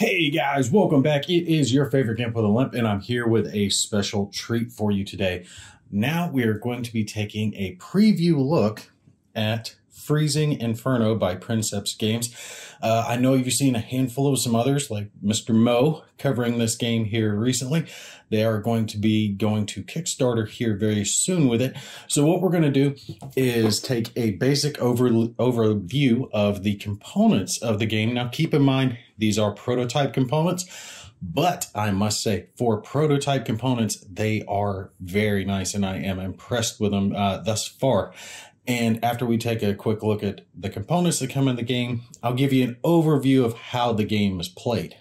Hey guys, welcome back. It is your favorite Gimp with a Limp, and I'm here with a special treat for you today. Now we are going to be taking a preview look at Freezing Inferno by Princeps Games. I know you've seen a handful of some others like Mr. Mo covering this game here recently. They are going to be going to Kickstarter here very soon with it. So what we're going to do is take a basic overview of the components of the game. Now keep in mind, these are prototype components, but I must say for prototype components, they are very nice and I am impressed with them thus far. And after we take a quick look at the components that come in the game, I'll give you an overview of how the game is played.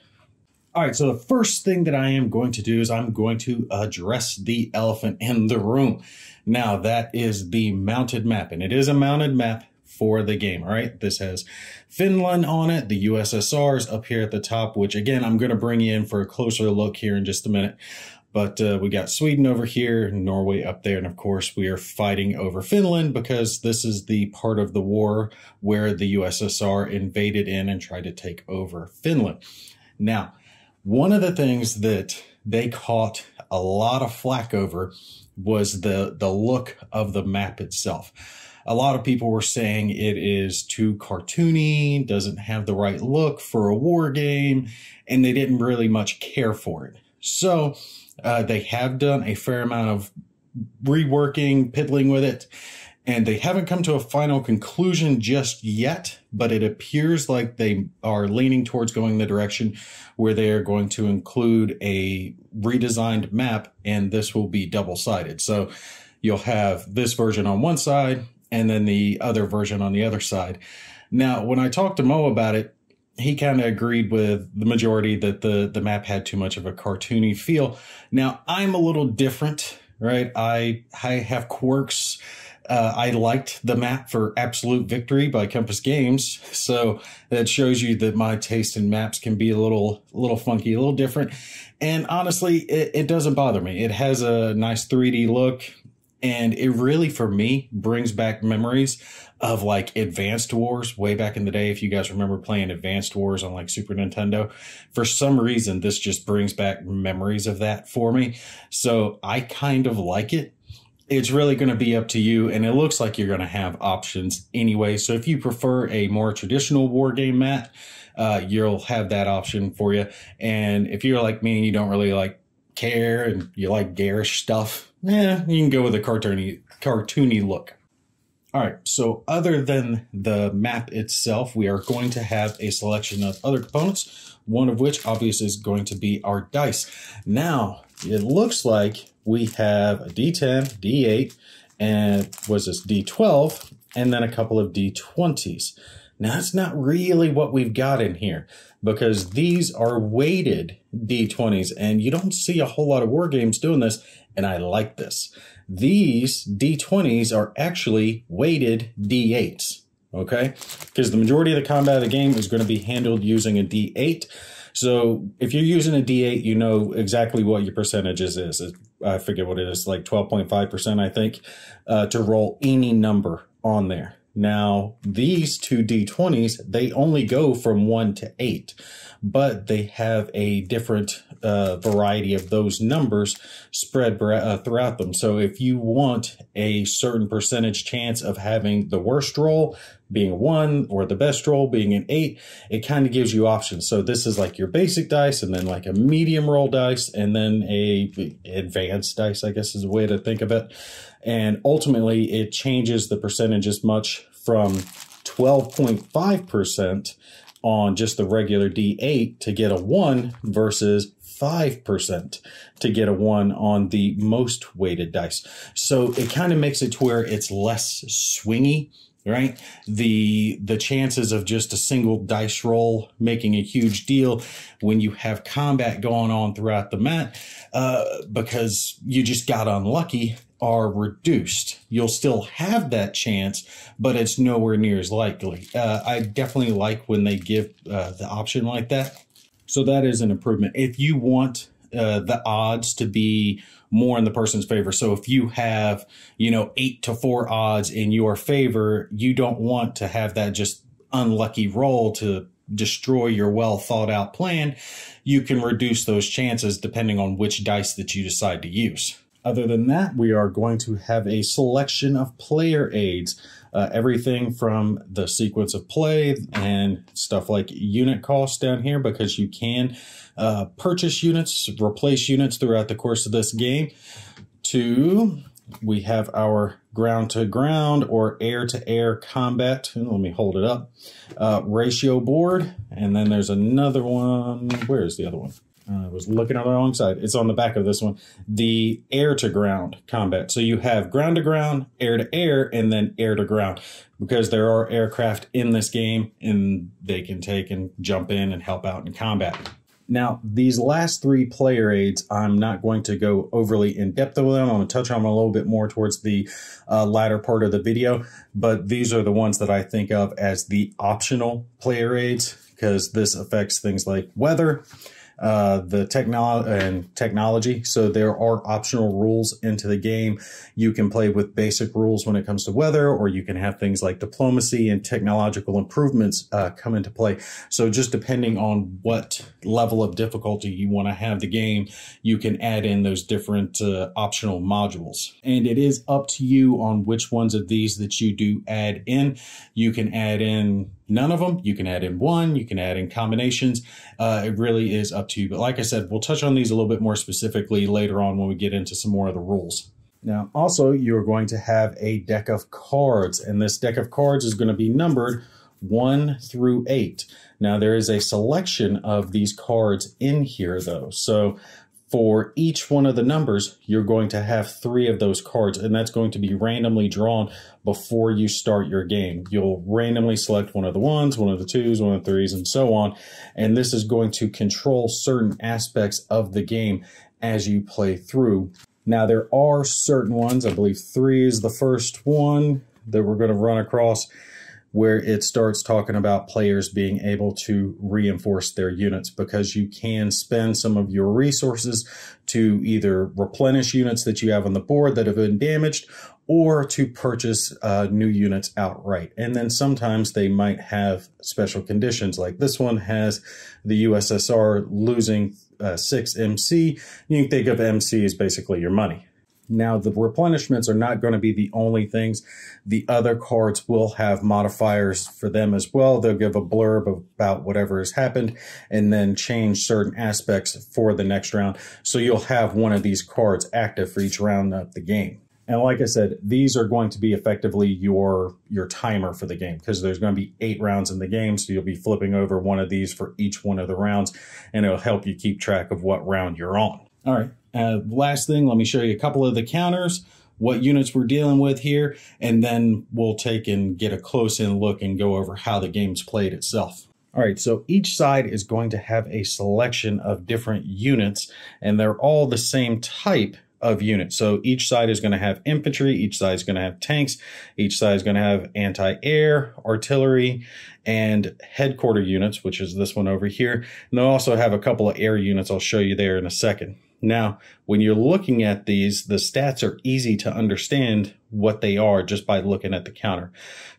All right, so the first thing that I am going to do is I'm going to address the elephant in the room. Now, that is the mounted map, and it is a mounted map for the game, all right? This has Finland on it, the USSR's up here at the top, which, again, I'm going to bring you in for a closer look here in just a minute. But we got Sweden over here, Norway up there, and of course we are fighting over Finland because this is the part of the war where the USSR invaded in and tried to take over Finland. Now, one of the things that they caught a lot of flack over was the look of the map itself. A lot of people were saying it is too cartoony, doesn't have the right look for a war game, and they didn't really much care for it. So they have done a fair amount of reworking, piddling with it, and they haven't come to a final conclusion just yet, but it appears like they are leaning towards going the direction where they are going to include a redesigned map, and this will be double-sided. So you'll have this version on one side and then the other version on the other side. Now, when I talked to Mo about it, he kind of agreed with the majority that the map had too much of a cartoony feel. Now, I'm a little different, right? I have quirks. I liked the map for Absolute Victory by Compass Games. So that shows you that my taste in maps can be a little funky, a little different. And honestly, it doesn't bother me. It has a nice 3D look. And it really, for me, brings back memories of like Advanced Wars way back in the day. If you guys remember playing Advanced Wars on like Super Nintendo, for some reason, this just brings back memories of that for me. So I kind of like it. It's really going to be up to you. And it looks like you're going to have options anyway. So if you prefer a more traditional war game map, you'll have that option for you. And if you're like me and you don't really like care and you like garish stuff, yeah, you can go with a cartoony look. All right, so other than the map itself, we are going to have a selection of other components, one of which obviously is going to be our dice. Now, it looks like we have a D10, D8, and was this D12, and then a couple of D20s. Now, that's not really what we've got in here because these are weighted D20s, and you don't see a whole lot of war games doing this, and I like this. These D20s are actually weighted D8s, okay? Because the majority of the combat of the game is going to be handled using a D8. So if you're using a D8, you know exactly what your percentages is. I forget what it is, like 12.5%, I think, to roll any number on there. Now, these two D20s, they only go from 1 to 8, but they have a different variety of those numbers spread throughout them. So if you want a certain percentage chance of having the worst roll being a 1 or the best roll being an 8, it kind of gives you options. So this is like your basic dice and then like a medium roll dice and then a advanced dice, I guess is a way to think of it. And ultimately, it changes the percentages much from 12.5% on just the regular D8 to get a 1 versus 5% to get a 1 on the most weighted dice. So it kind of makes it to where it's less swingy, right? The chances of just a single dice roll making a huge deal when you have combat going on throughout the map because you just got unlucky are reduced. You'll still have that chance, but it's nowhere near as likely. I definitely like when they give the option like that. So that is an improvement. If you want the odds to be more in the person's favor. So if you have, 8-4 odds in your favor, you don't want to have that just unlucky roll to destroy your well thought out plan, you can reduce those chances depending on which dice that you decide to use. Other than that, we are going to have a selection of player aids. Everything from the sequence of play and stuff like unit costs down here, because you can purchase units, replace units throughout the course of this game, to we have our ground-to-ground or air-to-air combat. Let me hold it up. Ratio board, and then there's another one. Where is the other one? I was looking on the wrong side. It's on the back of this one. The air-to-ground combat. So you have ground-to-ground, air-to-air, and then air-to-ground, because there are aircraft in this game, and they can take and jump in and help out in combat. Now, these last three player aids, I'm not going to go overly in depth with them. I'm going to touch on them a little bit more towards the latter part of the video, but these are the ones that I think of as the optional player aids, because this affects things like weather, the technology. So there are optional rules into the game. You can play with basic rules when it comes to weather, or you can have things like diplomacy and technological improvements come into play. So just depending on what level of difficulty you want to have the game, you can add in those different optional modules. And it is up to you on which ones of these that you do add in. You can add in none of them. You can add in one. You can add in combinations. It really is up to you. But like I said, we'll touch on these a little bit more specifically later on when we get into some more of the rules. Now, also, you're going to have a deck of cards, and this deck of cards is going to be numbered 1 through 8. Now, there is a selection of these cards in here, though. So for each one of the numbers, you're going to have 3 of those cards, and that's going to be randomly drawn before you start your game. You'll randomly select one of the 1s, one of the 2s, one of the 3s, and so on. And this is going to control certain aspects of the game as you play through. Now, there are certain ones, I believe 3 is the first one that we're going to run across, where it starts talking about players being able to reinforce their units, because you can spend some of your resources to either replenish units that you have on the board that have been damaged, or to purchase new units outright. And then sometimes they might have special conditions, like this one has the USSR losing 6 MC. You can think of MC as basically your money. Now, the replenishments are not going to be the only things. The other cards will have modifiers for them as well. They'll give a blurb about whatever has happened and then change certain aspects for the next round. So you'll have one of these cards active for each round of the game. And like I said, these are going to be effectively your timer for the game, because there's going to be 8 rounds in the game. So you'll be flipping over one of these for each one of the rounds, and it'll help you keep track of what round you're on. All right. Last thing, let me show you a couple of the counters, what units we're dealing with here, and then we'll take and get a close-in look and go over how the game's played itself. All right, so each side is going to have a selection of different units, and they're all the same type of unit. So each side is going to have infantry, each side is going to have tanks, each side is going to have anti-air, artillery, and headquarter units, which is this one over here. And they'll also have a couple of air units I'll show you there in a second. Now, when you're looking at these, the stats are easy to understand what they are just by looking at the counter.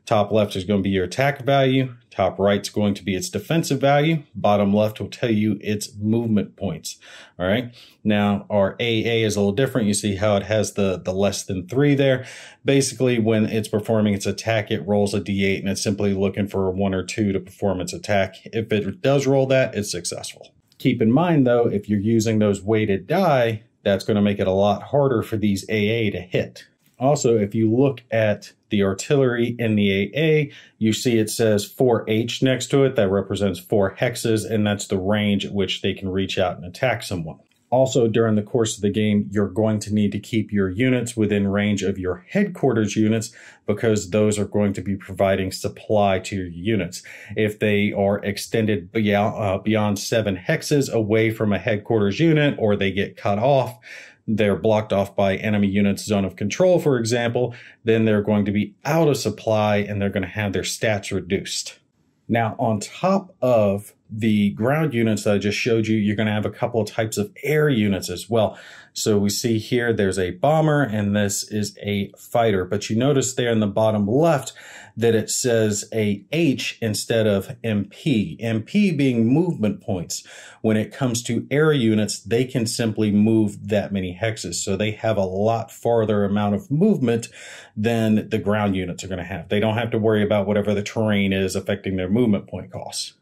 Top left is going to be your attack value. Top right is going to be its defensive value. Bottom left will tell you its movement points. All right. Now, our AA is a little different. You see how it has the less than 3 there. Basically, when it's performing its attack, it rolls a D8, and it's simply looking for a 1 or 2 to perform its attack. If it does roll that, it's successful. Keep in mind, though, if you're using those weighted die, that's going to make it a lot harder for these AA to hit. Also, if you look at the artillery in the AA, you see it says 4H next to it. That represents 4 hexes, and that's the range at which they can reach out and attack someone. Also, during the course of the game, you're going to need to keep your units within range of your headquarters units, because those are going to be providing supply to your units. If they are extended beyond 7 hexes away from a headquarters unit, or they get cut off, they're blocked off by enemy units' zone of control, for example, then they're going to be out of supply and they're going to have their stats reduced. Now, on top of the ground units that I just showed you, you're going to have a couple of types of air units as well. So we see here there's a bomber and this is a fighter. But you notice there in the bottom left that it says a H instead of MP. MP being movement points. When it comes to air units, they can simply move that many hexes. So they have a lot farther amount of movement than the ground units are going to have. They don't have to worry about whatever the terrain is affecting their movement point costs.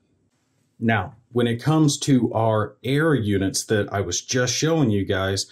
Now, when it comes to our air units that I was just showing you guys,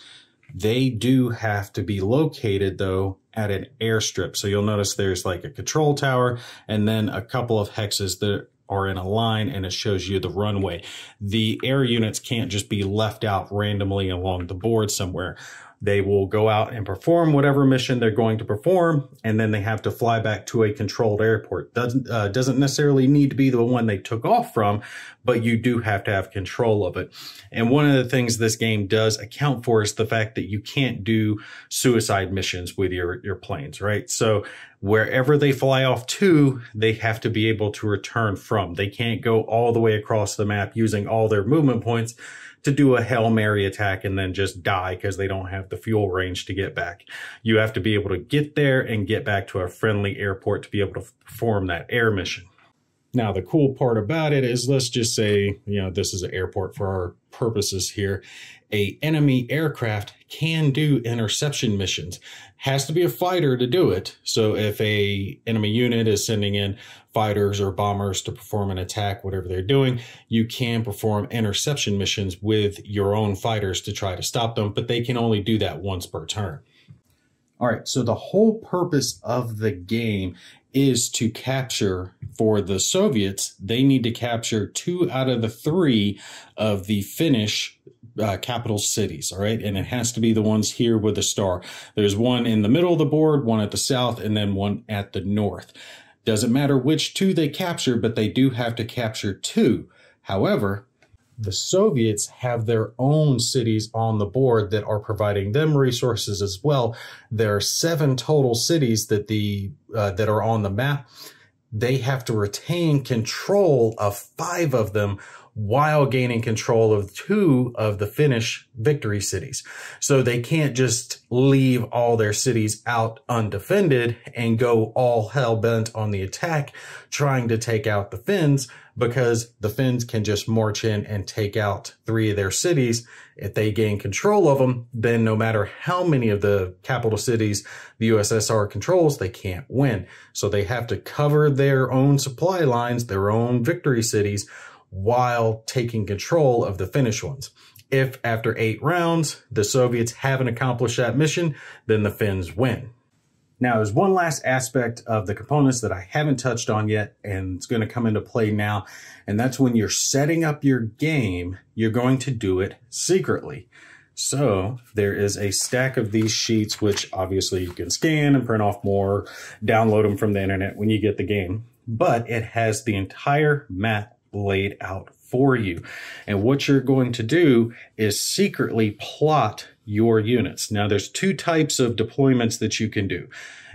they do have to be located, though, at an airstrip. So you'll notice there's like a control tower and then a couple of hexes that are in a line, and it shows you the runway. The air units can't just be left out randomly along the board somewhere. They will go out and perform whatever mission they're going to perform, and then they have to fly back to a controlled airport. Doesn't necessarily need to be the one they took off from, but you do have to have control of it. And one of the things this game does account for is the fact that you can't do suicide missions with your planes, right? So wherever they fly off to, they have to be able to return from. They can't go all the way across the map using all their movement points to do a Hail Mary attack and then just die because they don't have the fuel range to get back. You have to be able to get there and get back to a friendly airport to be able to perform that air mission. Now, the cool part about it is, let's just say, this is an airport for our purposes here. A enemy aircraft can do interception missions. Has to be a fighter to do it. So if a enemy unit is sending in fighters or bombers to perform an attack, whatever they're doing, you can perform interception missions with your own fighters to try to stop them, but they can only do that once per turn. All right, so the whole purpose of the game is to capture, for the Soviets, they need to capture 2 out of the 3 of the Finnish capital cities, all right? And it has to be the ones here with a star. There's one in the middle of the board, one at the south, and then one at the north. Doesn't matter which 2 they capture, but they do have to capture 2. However, the Soviets have their own cities on the board that are providing them resources as well. There are 7 total cities that that are on the map. They have to retain control of 5 of them while gaining control of 2 of the Finnish victory cities. So they can't just leave all their cities out undefended and go all hell-bent on the attack trying to take out the Finns, because the Finns can just march in and take out 3 of their cities. If they gain control of them, then no matter how many of the capital cities the USSR controls, they can't win. So they have to cover their own supply lines, their own victory cities, while taking control of the Finnish ones. If after 8 rounds, the Soviets haven't accomplished that mission, then the Finns win. Now, there's one last aspect of the components that I haven't touched on yet, and it's going to come into play now, and that's when you're setting up your game, you're going to do it secretly. So there is a stack of these sheets, which obviously you can scan and print off more, download them from the internet when you get the game, but it has the entire map laid out for you. And what you're going to do is secretly plot your units. Now, there's 2 types of deployments that you can do.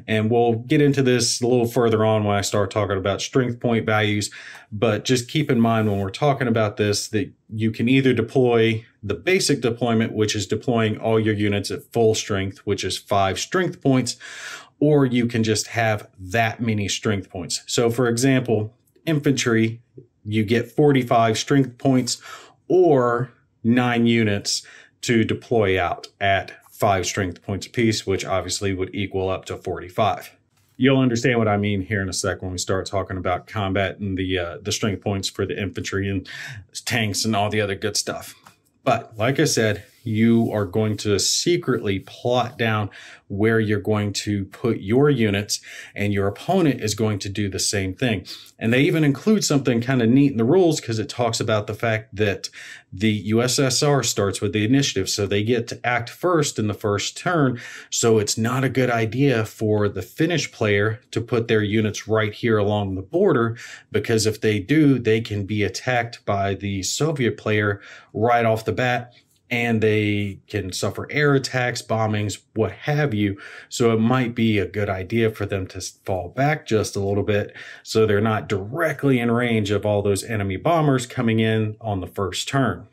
And we'll get into this a little further on when I start talking about strength point values. But just keep in mind when we're talking about this, that you can either deploy the basic deployment, which is deploying all your units at full strength, which is 5 strength points, or you can just have that many strength points. So for example, infantry, you get 45 strength points or 9 units to deploy out at 5 strength points apiece, which obviously would equal up to 45. You'll understand what I mean here in a sec when we start talking about combat and the strength points for the infantry and tanks and all the other good stuff. But like I said, you are going to secretly plot down where you're going to put your units, and your opponent is going to do the same thing. And they even include something kind of neat in the rules, because it talks about the fact that the USSR starts with the initiative, so they get to act first in the first turn. So it's not a good idea for the Finnish player to put their units right here along the border, because if they do, they can be attacked by the Soviet player right off the bat, and they can suffer air attacks, bombings, what have you. So it might be a good idea for them to fall back just a little bit so they're not directly in range of all those enemy bombers coming in on the first turn.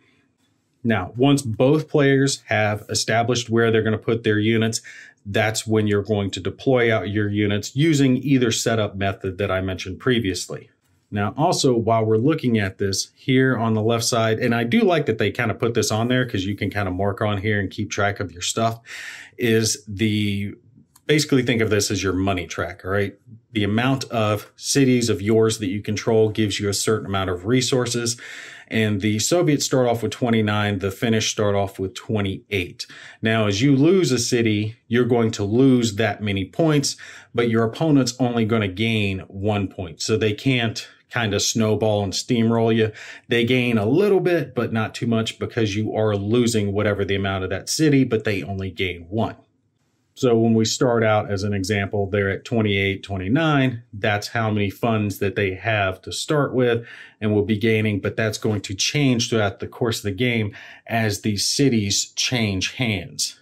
Now, once both players have established where they're going to put their units, that's when you're going to deploy out your units using either setup method that I mentioned previously. Now, also, while we're looking at this here on the left side, and I do like that they kind of put this on there because you can kind of mark on here and keep track of your stuff, is basically think of this as your money track, all right? The amount of cities of yours that you control gives you a certain amount of resources. And the Soviets start off with 29, the Finnish start off with 28. Now, as you lose a city, you're going to lose that many points, but your opponent's only going to gain 1 point. So they can't kind of snowball and steamroll you. They gain a little bit, but not too much because you are losing whatever the amount of that city, but they only gain 1. So when we start out, as an example, they're at 28, 29. That's how many funds that they have to start with and will be gaining, but that's going to change throughout the course of the game as these cities change hands.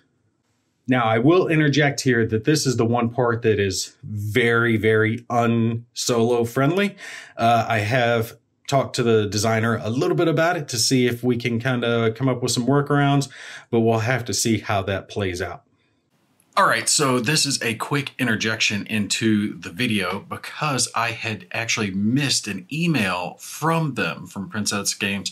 Now, I will interject here that this is the one part that is very, very un-solo friendly. I have talked to the designer a little bit about it to see if we can kind of come up with some workarounds, but we'll have to see how that plays out. All right, so this is a quick interjection into the video because I had actually missed an email from them, from Princess Games,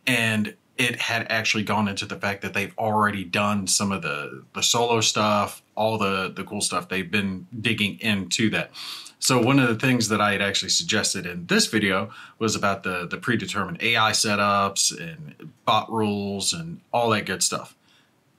and it had actually gone into the fact that they've already done some of the solo stuff, all the cool stuff. They've been digging into that. So one of the things that I had actually suggested in this video was about the predetermined AI setups and bot rules and all that good stuff.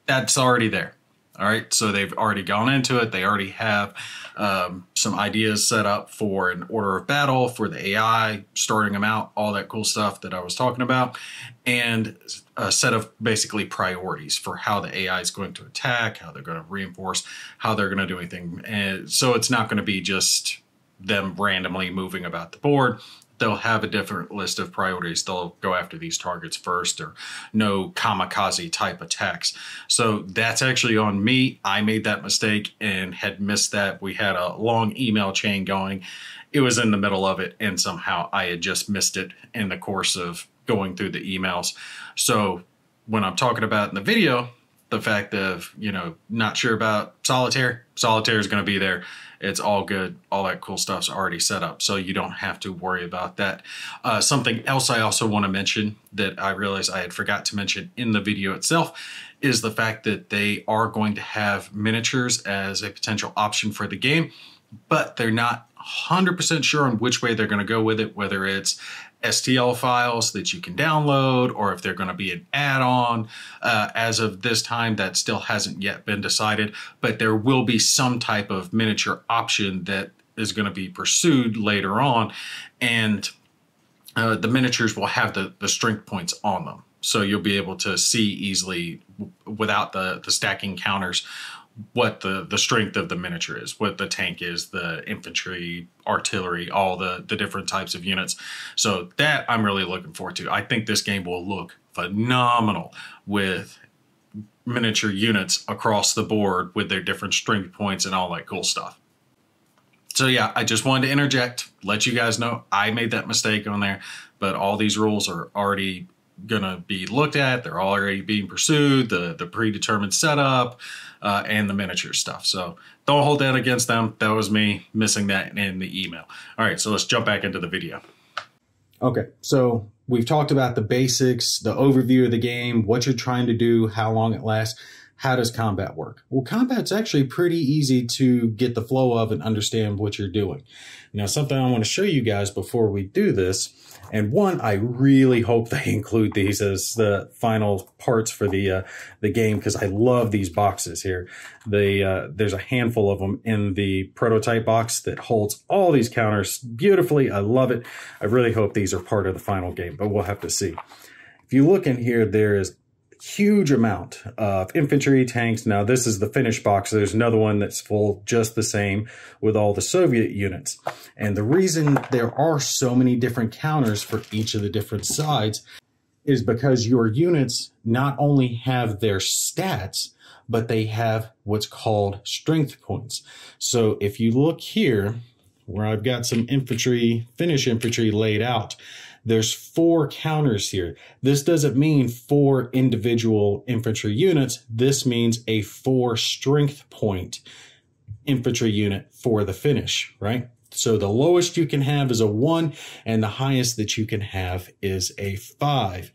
That's already there. All right, so they've already gone into it. They already have some ideas set up for an order of battle for the AI, starting them out, all that cool stuff that I was talking about, and a set of basically priorities for how the AI is going to attack, how they're going to reinforce, how they're going to do anything. And so it's not going to be just them randomly moving about the board. They'll have a different list of priorities. They'll go after these targets first, or no kamikaze type attacks. So that's actually on me. I made that mistake and had missed that. We had a long email chain going. It was in the middle of it, and somehow I had just missed it in the course of going through the emails. So when I'm talking about in the video, the fact of, not sure about solitaire is going to be there. It's all good. All that cool stuff's already set up, so you don't have to worry about that. Something else I also want to mention that I realized I had forgot to mention in the video itself is the fact that they are going to have miniatures as a potential option for the game, but they're not 100% sure on which way they're going to go with it, whether it's STL files that you can download or if they're going to be an add-on. As of this time, that still hasn't yet been decided, but there will be some type of miniature option that is going to be pursued later on, and the miniatures will have the strength points on them. So you'll be able to see easily without the stacking counters what the strength of the miniature is, what the tank is, the infantry, artillery, all the different types of units. So that I'm really looking forward to. I think this game will look phenomenal with miniature units across the board with their different strength points and all that cool stuff. So yeah, I just wanted to interject, let you guys know I made that mistake on there, but all these rules are already gonna be looked at. They're already being pursued, the predetermined setup, and the miniature stuff. So don't hold that against them. That was me missing that in the email. All right, so let's jump back into the video. Okay, so we've talked about the basics, the overview of the game, what you're trying to do, how long it lasts. How does combat work? Well, combat's actually pretty easy to get the flow of and understand what you're doing. Now, something I want to show you guys before we do this, and one, I really hope they include these as the final parts for the game, because I love these boxes here. There's a handful of them in the prototype box that holds all these counters beautifully. I love it. I really hope these are part of the final game, but we'll have to see. If you look in here, there is huge amount of infantry tanks. Now this is the finished box. There's another one that's full just the same with all the Soviet units. And the reason there are so many different counters for each of the different sides is because your units not only have their stats, but they have what's called strength points. So if you look here, where I've got some infantry, Finnish infantry laid out, there's 4 counters here. This doesn't mean 4 individual infantry units. This means a 4 strength point infantry unit for the Finnish, right? So the lowest you can have is a 1, and the highest that you can have is a 5.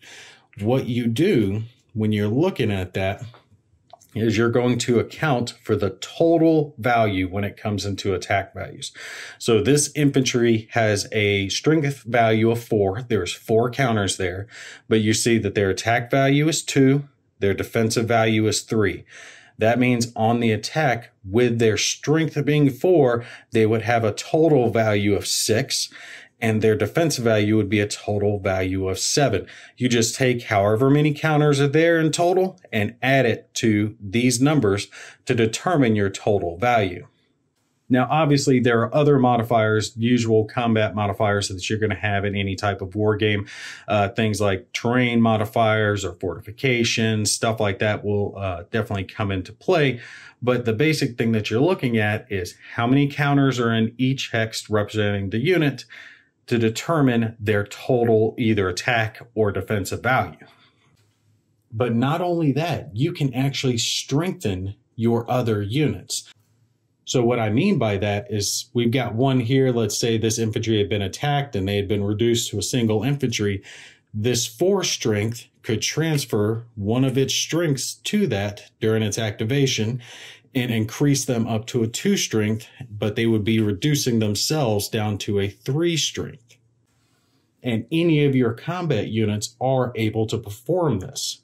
What you do when you're looking at that is you're going to account for the total value when it comes into attack values. So this infantry has a strength value of 4. There's 4 counters there, but you see that their attack value is 2, their defensive value is 3. That means on the attack, with their strength being 4, they would have a total value of 6, and their defensive value would be a total value of 7. You just take however many counters are there in total and add it to these numbers to determine your total value. Now, obviously, there are other modifiers, usual combat modifiers that you're going to have in any type of war game. Things like terrain modifiers or fortifications, stuff like that will definitely come into play. But the basic thing that you're looking at is how many counters are in each hex representing the unit to determine their total either attack or defensive value. But not only that, you can actually strengthen your other units. So what I mean by that is we've got one here. Let's say this infantry had been attacked and they had been reduced to a single infantry. This 4 strength could transfer one of its strengths to that during its activation and increase them up to a 2 strength, but they would be reducing themselves down to a 3 strength. And any of your combat units are able to perform this.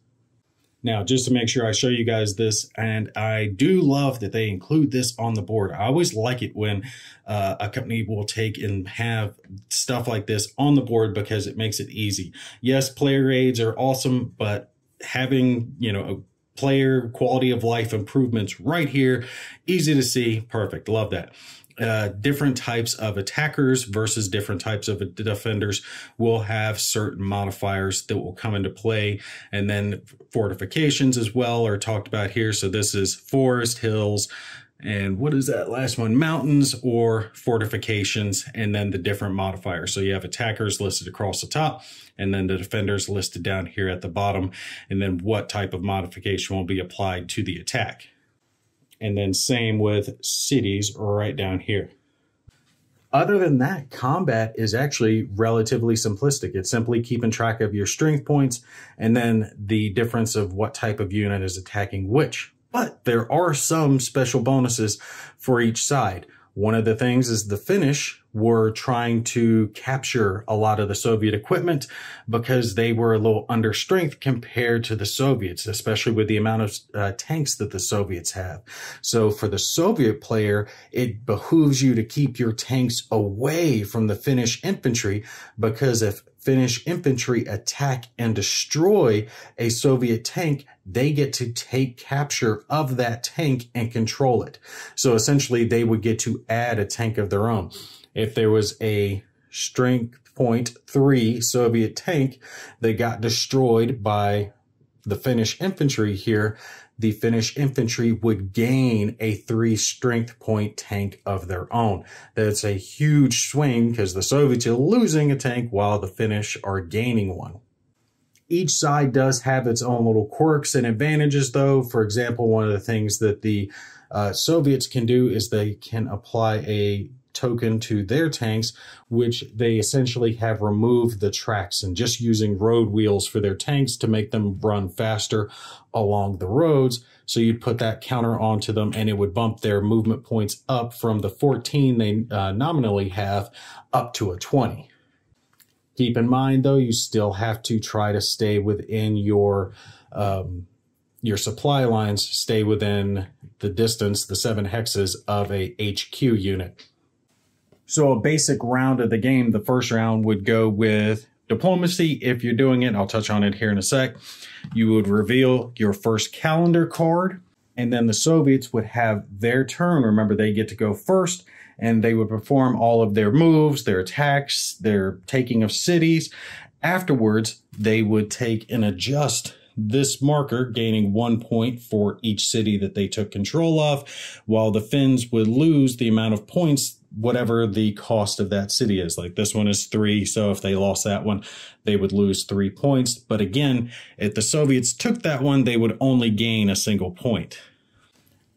Now, just to make sure I show you guys this, and I do love that they include this on the board. I always like it when a company will take and have stuff like this on the board because it makes it easy. Yes, player aids are awesome, but having, a player quality of life improvements right here, easy to see, perfect, love that. Different types of attackers versus different types of defenders will have certain modifiers that will come into play. And then fortifications as well are talked about here. So this is forest, hills, and what is that last one? Mountains or fortifications, and then the different modifiers. So you have attackers listed across the top, and then the defenders listed down here at the bottom, and then what type of modification will be applied to the attack. And then same with cities right down here. Other than that, combat is actually relatively simplistic. It's simply keeping track of your strength points and then the difference of what type of unit is attacking which. But there are some special bonuses for each side. One of the things is the Finnish were trying to capture a lot of the Soviet equipment because they were a little under strength compared to the Soviets, especially with the amount of tanks that the Soviets have. So for the Soviet player, it behooves you to keep your tanks away from the Finnish infantry, because if Finnish infantry attack and destroy a Soviet tank, they get to take capture of that tank and control it. So essentially, they would get to add a tank of their own. If there was a strength point 3 Soviet tank that got destroyed by the Finnish infantry here, the Finnish infantry would gain a 3 strength point tank of their own. That's a huge swing because the Soviets are losing a tank while the Finnish are gaining one. Each side does have its own little quirks and advantages, though. For example, one of the things that the Soviets can do is they can apply a token to their tanks, which they essentially have removed the tracks and just using road wheels for their tanks to make them run faster along the roads. So you'd put that counter onto them and it would bump their movement points up from the 14 they nominally have up to a 20. Keep in mind, though, you still have to try to stay within your supply lines, stay within the distance, the 7 hexes of a HQ unit. So a basic round of the game, the first round would go with diplomacy. If you're doing it, I'll touch on it here in a sec. You would reveal your first calendar card, and then the Soviets would have their turn. Remember, they get to go first, and they would perform all of their moves, their attacks, their taking of cities. Afterwards, they would take and adjust this marker, gaining 1 point for each city that they took control of, while the Finns would lose the amount of points, whatever the cost of that city is. Like this one is 3, so if they lost that one, they would lose 3 points. But again, if the Soviets took that one, they would only gain a single point.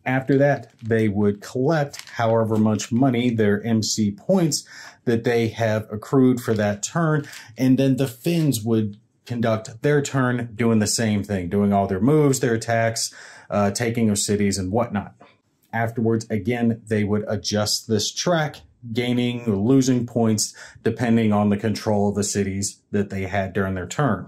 After that, they would collect however much money, their MC points, that they have accrued for that turn, and then the Finns would conduct their turn doing the same thing, doing all their moves, their attacks, taking of cities and whatnot. Afterwards, again, they would adjust this track, gaining or losing points depending on the control of the cities that they had during their turn.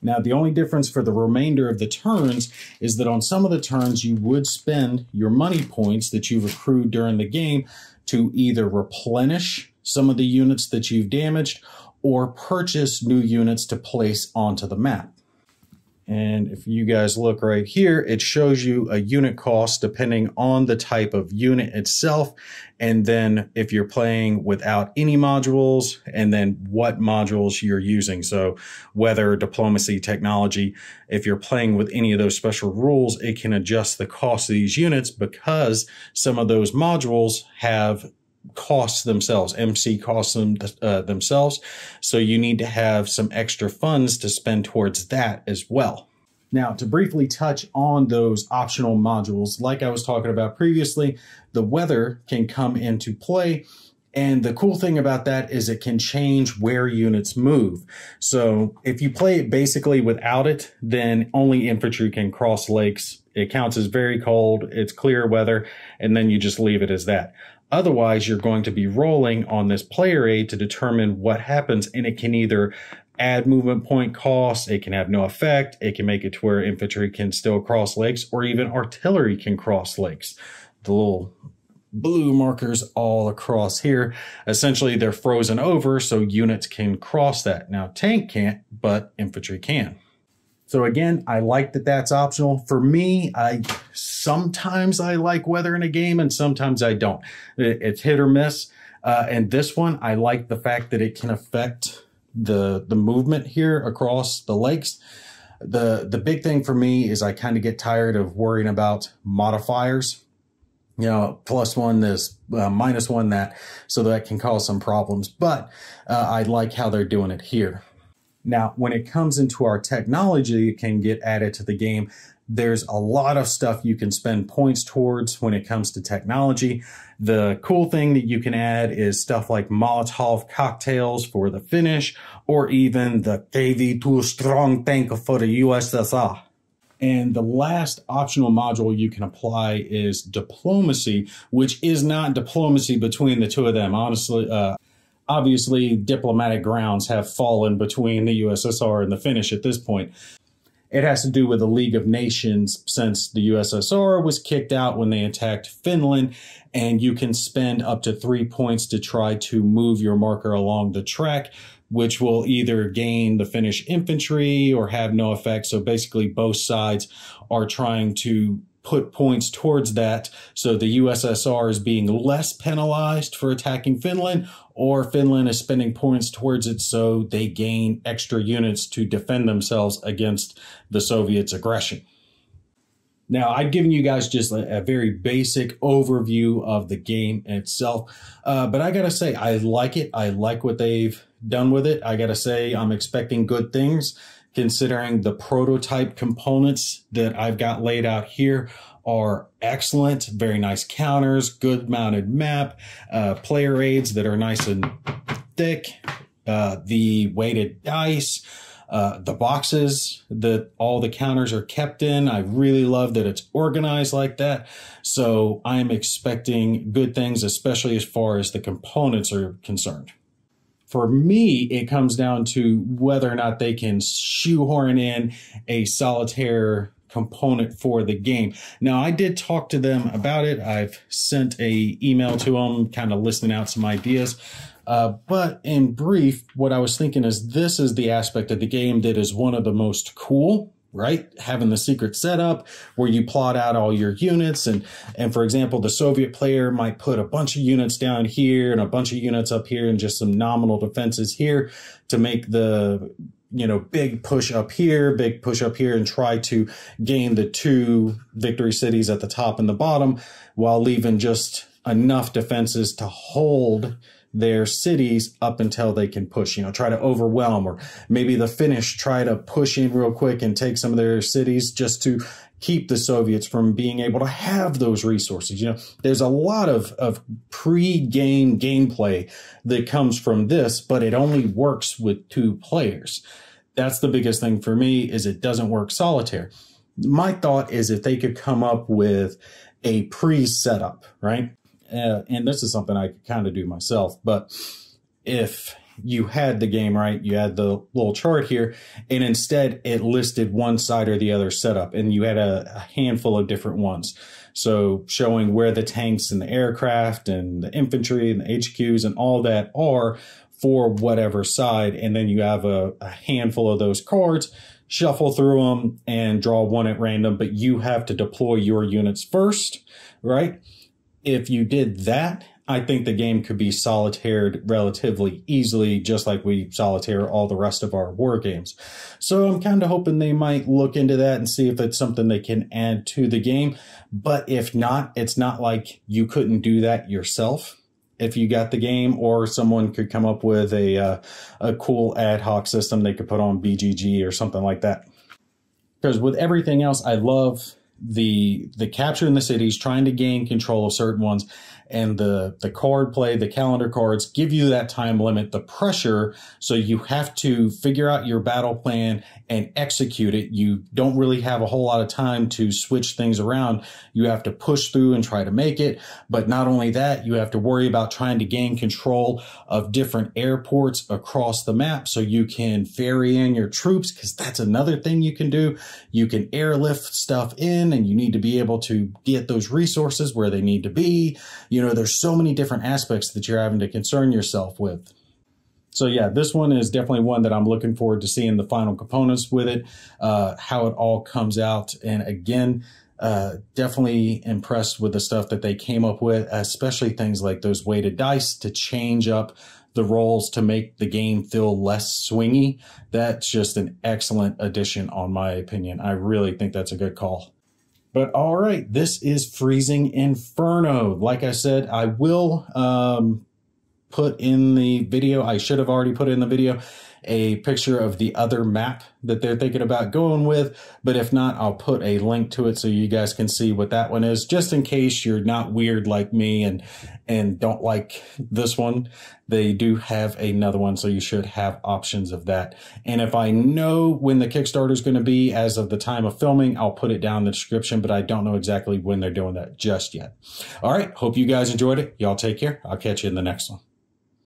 Now, the only difference for the remainder of the turns is that on some of the turns, you would spend your money points that you've accrued during the game to either replenish some of the units that you've damaged or purchase new units to place onto the map. And if you guys look right here, it shows you a unit cost depending on the type of unit itself. And then if you're playing without any modules, and then what modules you're using. So weather, diplomacy, technology, if you're playing with any of those special rules, it can adjust the cost of these units because some of those modules have costs themselves, MC costs themselves. So you need to have some extra funds to spend towards that as well. Now, to briefly touch on those optional modules, like I was talking about previously, the weather can come into play. And the cool thing about that is it can change where units move. So if you play it basically without it, then only infantry can cross lakes. It counts as very cold, it's clear weather, and then you just leave it as that. Otherwise, you're going to be rolling on this player aid to determine what happens, and it can either add movement point costs, it can have no effect, it can make it to where infantry can still cross lakes, or even artillery can cross lakes. The little blue markers all across here, essentially they're frozen over so units can cross that. Now, tank can't, but infantry can. So again, I like that that's optional. For me, sometimes I like weather in a game and sometimes I don't. It's hit or miss. And this one, I like the fact that it can affect the movement here across the lakes. The big thing for me is I kind of get tired of worrying about modifiers. You know, +1 this, -1 that, so that can cause some problems. But I like how they're doing it here. Now, when it comes into our technology that can get added to the game, there's a lot of stuff you can spend points towards when it comes to technology. The cool thing that you can add is stuff like Molotov cocktails for the Finnish, or even the KV-2 strong tank for the USSR. And the last optional module you can apply is diplomacy, which is not diplomacy between the two of them. Honestly, obviously, diplomatic grounds have fallen between the USSR and the Finnish at this point. It has to do with the League of Nations, since the USSR was kicked out when they attacked Finland, and you can spend up to 3 points to try to move your marker along the track, which will either gain the Finnish infantry or have no effect. So basically, both sides are trying to put points towards that, so the USSR is being less penalized for attacking Finland, or Finland is spending points towards it so they gain extra units to defend themselves against the Soviets' aggression. Now, I've given you guys just a very basic overview of the game itself, but I gotta say, I like it. I like what they've done with it. I gotta say, I'm expecting good things, considering the prototype components that I've got laid out here are excellent. Very nice counters, good mounted map, player aids that are nice and thick, the weighted dice, the boxes that all the counters are kept in. I really love that it's organized like that. So I'm expecting good things, especially as far as the components are concerned. For me, it comes down to whether or not they can shoehorn in a solitaire component for the game. Now, I did talk to them about it. I've sent an email to them, kind of listing out some ideas. But in brief, what I was thinking is this is the aspect of the game that is one of the most cool, right? Having the secret setup where you plot out all your units. And for example, the Soviet player might put a bunch of units down here and a bunch of units up here and just some nominal defenses here to make the you know, big push up here, and try to gain the 2 victory cities at the top and the bottom while leaving just enough defenses to hold their cities up until they can push, you know, try to overwhelm, or maybe the Finnish try to push in real quick and take some of their cities just to keep the Soviets from being able to have those resources. You know, there's a lot of pre-game gameplay that comes from this, but it only works with 2 players. That's the biggest thing for me, is it doesn't work solitaire. My thought is if they could come up with a pre-setup, right? And this is something I could kind of do myself, but if you had the game, right, you had the little chart here, and instead it listed one side or the other setup, and you had a handful of different ones. So showing where the tanks and the aircraft and the infantry and the HQs and all that are for whatever side, and then you have a handful of those cards, shuffle through them and draw one at random, but you have to deploy your units first, right? If you did that, I think the game could be solitaired relatively easily, just like we solitaire all the rest of our war games. So I'm kind of hoping they might look into that and see if it's something they can add to the game. But if not, it's not like you couldn't do that yourself if you got the game, or someone could come up with a cool ad hoc system they could put on BGG or something like that. Because with everything else, I love the capturing the cities, trying to gain control of certain ones, and the card play, the calendar cards give you that time limit, the pressure, so you have to figure out your battle plan and execute it. You don't really have a whole lot of time to switch things around. You have to push through and try to make it. But not only that, you have to worry about trying to gain control of different airports across the map so you can ferry in your troops, because that's another thing you can do. You can airlift stuff in, and you need to be able to get those resources where they need to be. You know, there's so many different aspects that you're having to concern yourself with. So yeah, this one is definitely one that I'm looking forward to seeing the final components with it, how it all comes out. And again, definitely impressed with the stuff that they came up with, especially things like those weighted dice to change up the rolls to make the game feel less swingy. That's just an excellent addition, on my opinion. I really think that's a good call. But all right, this is Freezing Inferno. Like I said, I will put in the video, I should have already put in the video, a picture of the other map that they're thinking about going with. But if not, I'll put a link to it so you guys can see what that one is, just in case you're not weird like me and don't like this one. They do have another one, so you should have options of that. And if I know when the Kickstarter is going to be as of the time of filming, I'll put it down in the description, but I don't know exactly when they're doing that just yet. All right, hope you guys enjoyed it. Y'all take care. I'll catch you in the next one.